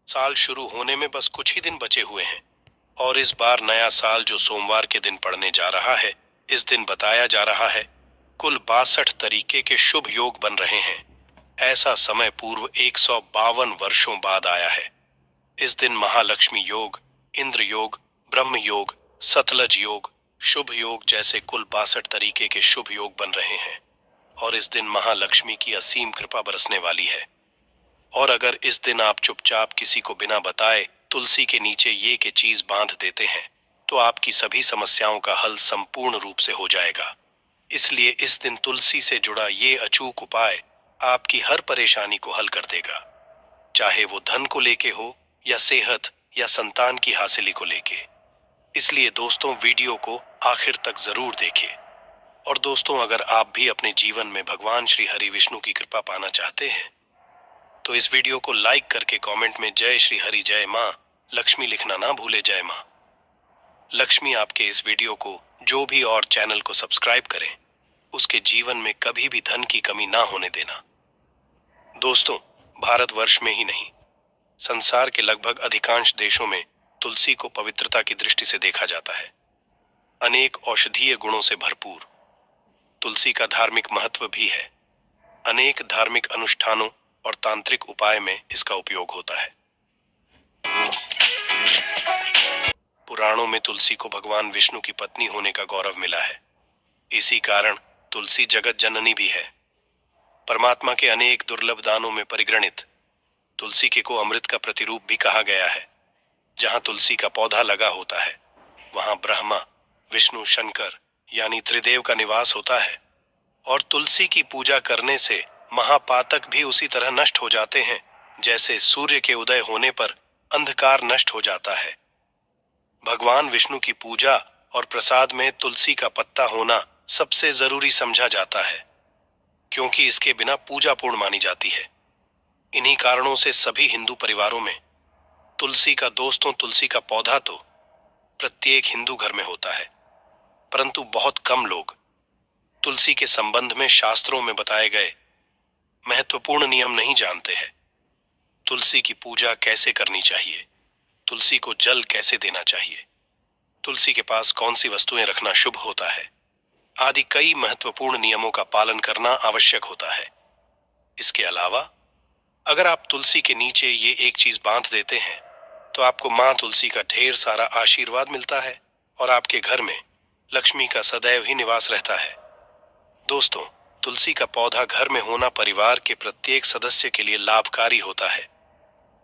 साल शुरू होने में बस कुछ ही दिन बचे हुए हैं और इस बार नया साल जो सोमवार के दिन पड़ने जा रहा है, इस दिन बताया जा रहा है कुल 62 तरीके के शुभ योग बन रहे हैं। ऐसा समय पूर्व 152 वर्षों बाद आया है। इस दिन महालक्ष्मी योग, इंद्र योग, ब्रह्म योग, सतलज योग, शुभ योग जैसे कुल 62 तरीके के शुभ योग बन रहे हैं और इस दिन महालक्ष्मी की असीम कृपा बरसने वाली है। और अगर इस दिन आप चुपचाप किसी को बिना बताए तुलसी के नीचे ये के चीज बांध देते हैं तो आपकी सभी समस्याओं का हल संपूर्ण रूप से हो जाएगा। इसलिए इस दिन तुलसी से जुड़ा ये अचूक उपाय आपकी हर परेशानी को हल कर देगा, चाहे वो धन को लेके हो या सेहत या संतान की हासिली को लेके। इसलिए दोस्तों, वीडियो को आखिर तक जरूर देखें। और दोस्तों, अगर आप भी अपने जीवन में भगवान श्री हरि विष्णु की कृपा पाना चाहते हैं तो इस वीडियो को लाइक करके कमेंट में जय श्री हरि जय माँ लक्ष्मी लिखना ना भूले। जय माँ लक्ष्मी आपके इस वीडियो को जो भी और चैनल को सब्सक्राइब करें उसके जीवन में कभी भी धन की कमी ना होने देना। दोस्तों, भारतवर्ष में ही नहीं, संसार के लगभग अधिकांश देशों में तुलसी को पवित्रता की दृष्टि से देखा जाता है। अनेक औषधीय गुणों से भरपूर तुलसी का धार्मिक महत्व भी है। अनेक धार्मिक अनुष्ठानों और तांत्रिक उपाय में इसका उपयोग होता है। पुराणों में तुलसी को भगवान विष्णु की पत्नी होने का गौरव मिला है। इसी कारण तुलसी जगत जननी भी है। परमात्मा के अनेक दुर्लभ दानों में परिगणित तुलसी के को अमृत का प्रतिरूप भी कहा गया है। जहां तुलसी का पौधा लगा होता है वहां ब्रह्मा, विष्णु, शंकर यानी त्रिदेव का निवास होता है। और तुलसी की पूजा करने से महापातक भी उसी तरह नष्ट हो जाते हैं जैसे सूर्य के उदय होने पर अंधकार नष्ट हो जाता है। भगवान विष्णु की पूजा और प्रसाद में तुलसी का पत्ता होना सबसे जरूरी समझा जाता है, क्योंकि इसके बिना पूजा पूर्ण मानी जाती है। इन्हीं कारणों से सभी हिंदू परिवारों में तुलसी का पौधा तो प्रत्येक हिंदू घर में होता है, परंतु बहुत कम लोग तुलसी के संबंध में शास्त्रों में बताए गए महत्वपूर्ण नियम नहीं जानते हैं। तुलसी की पूजा कैसे करनी चाहिए, तुलसी को जल कैसे देना चाहिए, तुलसी के पास कौन सी वस्तुएं रखना शुभ होता है, आदि कई महत्वपूर्ण नियमों का पालन करना आवश्यक होता है। इसके अलावा अगर आप तुलसी के नीचे ये एक चीज बांध देते हैं तो आपको मां तुलसी का ढेर सारा आशीर्वाद मिलता है और आपके घर में लक्ष्मी का सदैव ही निवास रहता है। दोस्तों, तुलसी का पौधा घर में होना परिवार के प्रत्येक सदस्य के लिए लाभकारी होता है।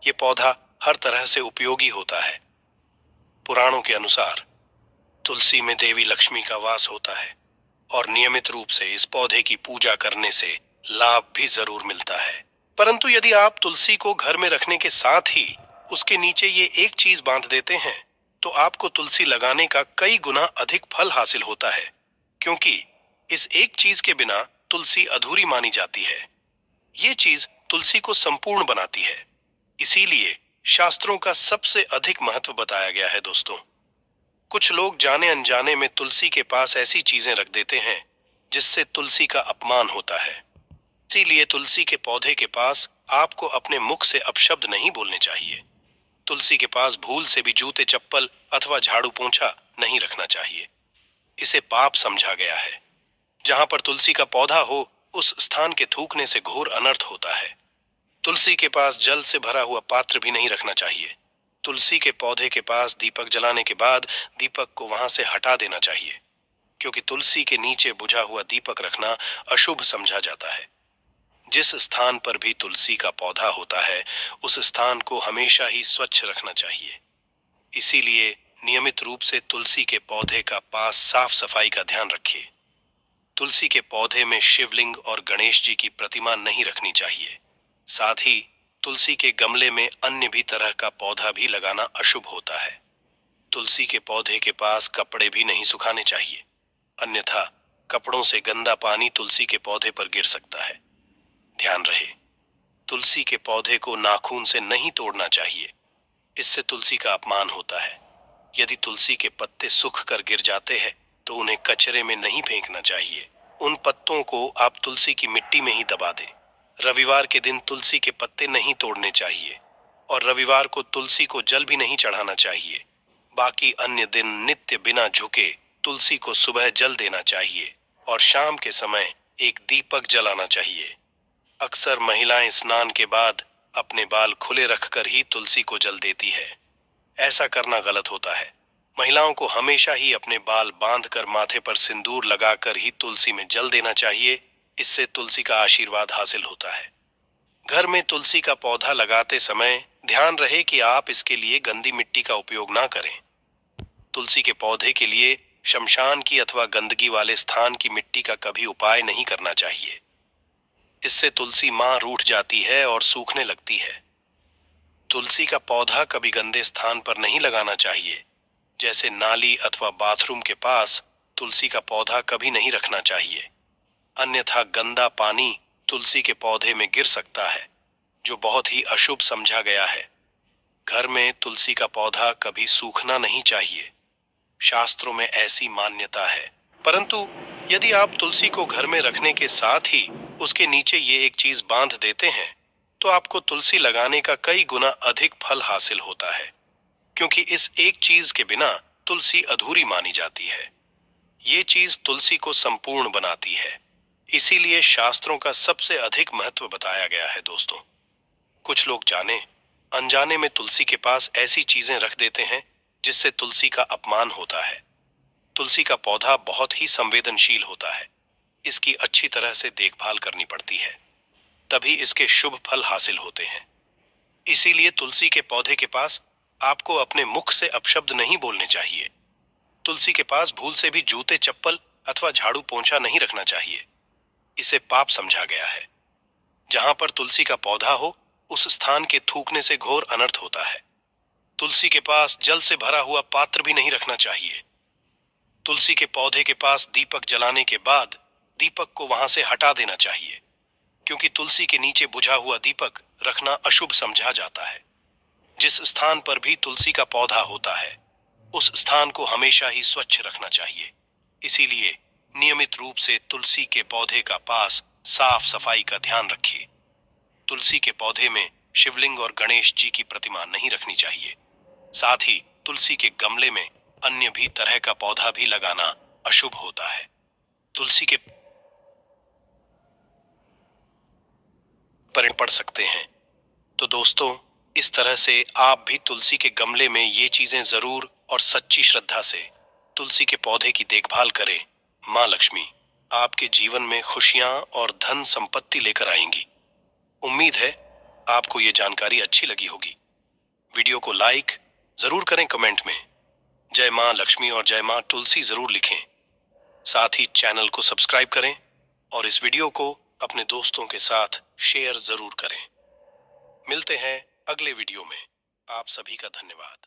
ये पौधा हर तरह से उपयोगी होता है। पुराणों के अनुसार तुलसी में देवी लक्ष्मी का वास होता है और नियमित रूप से इस पौधे की पूजा करने से लाभ भी जरूर मिलता है। परंतु यदि आप तुलसी को घर में रखने के साथ ही उसके नीचे ये एक चीज बांध देते हैं तो आपको तुलसी लगाने का कई गुना अधिक फल हासिल होता है, क्योंकि इस एक चीज के बिना तुलसी अधूरी मानी जाती है। ये चीज तुलसी को संपूर्ण बनाती है। इसीलिए शास्त्रों का सबसे अधिक महत्व बताया गया है। दोस्तों, कुछ लोग जाने अनजाने में तुलसी के पास ऐसी चीजें रख देते हैं जिससे तुलसी का अपमान होता है। इसीलिए तुलसी के पौधे के पास आपको अपने मुख से अपशब्द नहीं बोलने चाहिए। तुलसी के पास भूल से भी जूते, चप्पल अथवा झाड़ू पोंछा नहीं रखना चाहिए। इसे पाप समझा गया है। जहां पर तुलसी का पौधा हो उस स्थान के थूकने से घोर अनर्थ होता है। तुलसी के पास जल से भरा हुआ पात्र भी नहीं रखना चाहिए। तुलसी के पौधे के पास दीपक जलाने के बाद दीपक को वहां से हटा देना चाहिए, क्योंकि तुलसी के नीचे बुझा हुआ दीपक रखना अशुभ समझा जाता है। जिस स्थान पर भी तुलसी का पौधा होता है उस स्थान को हमेशा ही स्वच्छ रखना चाहिए। इसीलिए नियमित रूप से तुलसी के पौधे का पास साफ सफाई का ध्यान रखिए। तुलसी के पौधे में शिवलिंग और गणेश जी की प्रतिमा नहीं रखनी चाहिए। साथ ही तुलसी के गमले में अन्य भी तरह का पौधा भी लगाना अशुभ होता है। तुलसी के पौधे के पास कपड़े भी नहीं सुखाने चाहिए, अन्यथा कपड़ों से गंदा पानी तुलसी के पौधे पर गिर सकता है। ध्यान रहे, तुलसी के पौधे को नाखून से नहीं तोड़ना चाहिए, इससे तुलसी का अपमान होता है। यदि तुलसी के पत्ते सूख कर गिर जाते हैं तो उन्हें कचरे में नहीं फेंकना चाहिए। उन पत्तों को आप तुलसी की मिट्टी में ही दबा दें। रविवार के दिन तुलसी के पत्ते नहीं तोड़ने चाहिए। और रविवार को तुलसी को जल भी नहीं चढ़ाना चाहिए। बाकी अन्य दिन नित्य बिना झुके तुलसी को सुबह जल देना चाहिए और शाम के समय एक दीपक जलाना चाहिए। अक्सर महिलाएं स्नान के बाद अपने बाल खुले रखकर ही तुलसी को जल देती है। ऐसा करना गलत होता है। महिलाओं को हमेशा ही अपने बाल बांधकर माथे पर सिंदूर लगाकर ही तुलसी में जल देना चाहिए। इससे तुलसी का आशीर्वाद हासिल होता है। घर में तुलसी का पौधा लगाते समय ध्यान रहे कि आप इसके लिए गंदी मिट्टी का उपयोग ना करें। तुलसी के पौधे के लिए शमशान की अथवा गंदगी वाले स्थान की मिट्टी का कभी उपाय नहीं करना चाहिए। इससे तुलसी मां रूठ जाती है और सूखने लगती है। तुलसी का पौधा कभी गंदे स्थान पर नहीं लगाना चाहिए, जैसे नाली अथवा बाथरूम के पास तुलसी का पौधा कभी नहीं रखना चाहिए। अन्यथा गंदा पानी तुलसी के पौधे में गिर सकता है, जो बहुत ही अशुभ समझा गया है। घर में तुलसी का पौधा कभी सूखना नहीं चाहिए। शास्त्रों में ऐसी मान्यता है। परंतु यदि आप तुलसी को घर में रखने के साथ ही उसके नीचे ये एक चीज बांध देते हैं, तो आपको तुलसी लगाने का कई गुना अधिक फल हासिल होता है, क्योंकि इस एक चीज के बिना तुलसी अधूरी मानी जाती है। ये चीज तुलसी को संपूर्ण बनाती है। इसीलिए शास्त्रों का सबसे अधिक महत्व बताया गया है दोस्तों। कुछ लोग जाने अनजाने में तुलसी के पास ऐसी चीजें रख देते हैं जिससे तुलसी का अपमान होता है। तुलसी का पौधा बहुत ही संवेदनशील होता है। इसकी अच्छी तरह से देखभाल करनी पड़ती है, तभी इसके शुभ फल हासिल होते हैं। इसीलिए तुलसी के पौधे के पास आपको अपने मुख से अपशब्द नहीं बोलने चाहिए। तुलसी के पास भूल से भी जूते, चप्पल अथवा झाड़ू पोंछा नहीं रखना चाहिए। इसे पाप समझा गया है। जहां पर तुलसी का पौधा हो, उस स्थान के थूकने से घोर अनर्थ होता है। तुलसी के पास जल से भरा हुआ पात्र भी नहीं रखना चाहिए। तुलसी के पौधे के पास दीपक जलाने के बाद दीपक को वहां से हटा देना चाहिए, क्योंकि तुलसी के नीचे बुझा हुआ दीपक रखना अशुभ समझा जाता है। जिस स्थान पर भी तुलसी का पौधा होता है, उस स्थान को हमेशा ही स्वच्छ रखना चाहिए। इसीलिए नियमित रूप से तुलसी के पौधे का पास साफ सफाई का ध्यान रखिए। तुलसी के पौधे में शिवलिंग और गणेश जी की प्रतिमा नहीं रखनी चाहिए। साथ ही तुलसी के गमले में अन्य भी तरह का पौधा भी लगाना अशुभ होता है। तुलसी के परिणाम पड़ सकते हैं। तो दोस्तों, इस तरह से आप भी तुलसी के गमले में ये चीजें जरूर और सच्ची श्रद्धा से तुलसी के पौधे की देखभाल करें। मां लक्ष्मी आपके जीवन में खुशियां और धन संपत्ति लेकर आएंगी। उम्मीद है आपको ये जानकारी अच्छी लगी होगी। वीडियो को लाइक जरूर करें, कमेंट में जय मां लक्ष्मी और जय मां तुलसी जरूर लिखें। साथ ही चैनल को सब्सक्राइब करें और इस वीडियो को अपने दोस्तों के साथ शेयर जरूर करें। मिलते हैं अगले वीडियो में। आप सभी का धन्यवाद।